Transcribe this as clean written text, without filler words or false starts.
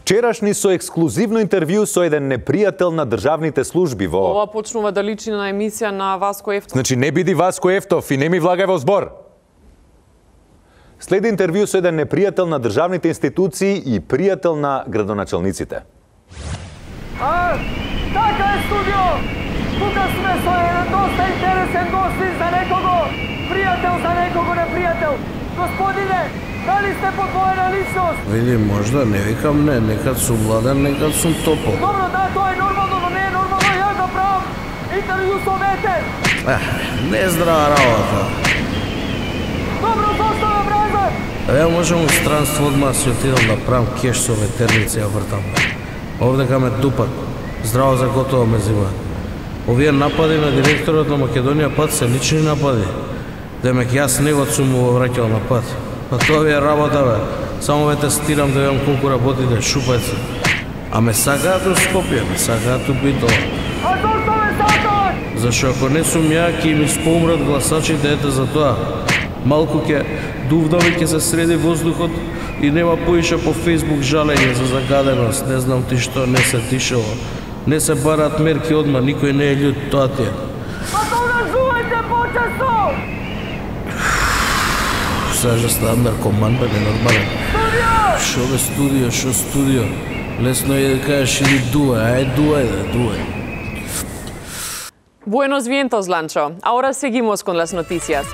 Вчерашни со ексклузивно интервју со еден непријател на државните служби во... Ова почнува да личи на емисија на Васко Ефтов. Значи не биди Васко Ефтов и не ми влагај во збор. Следи интервју со еден непријател на државните институции и пријател на градоначалниците. Така е, студио! Тука сме со еден доста интересен гостин за некого, пријател за некого непријател. Господине, дали сте подвоена личност? Види, можда, не викам не, некад сум младен, некад сум топол. Добро, да, тоа е нормално, но не е нормално ја да правам интервју со ветер. Не е здрава работа. Добро, зошто ме бразат? Ја можам у странство одма си отидам да правам кеш со ветерници, ја вртам. Овдека ме тупат. Здраво за готово ме зима. Овие напади на директорот на Македонија пат се лични напади. Демек јас негот сум му враќал на пат. Па тоа ви е работа, бе. Само ве тестирам да видам колку работите, шупајци. А ме сакаат у Скопје, ме сакаат у Битола. А зошто ме сакаат? Зашто ако не сум ја, ќе им испоумрат гласачите, ете за тоа. Малку ќе дувдаме, ќе се среди воздухот и нема поише по Фейсбук жалење за загаденост. Не знам ти што не се тишело. Не се барат мерки одма, никој не е људ, тоа ти е. Па тогаш жувајте почесто! Сажа ставам наркоман, бе, ненормален. Студио! Шо бе студио, шо студио? Лесно е да кажеш или дуај, ај дуај да, дуај. Buenos vientos, Lancho. Ahora seguimos con las noticias.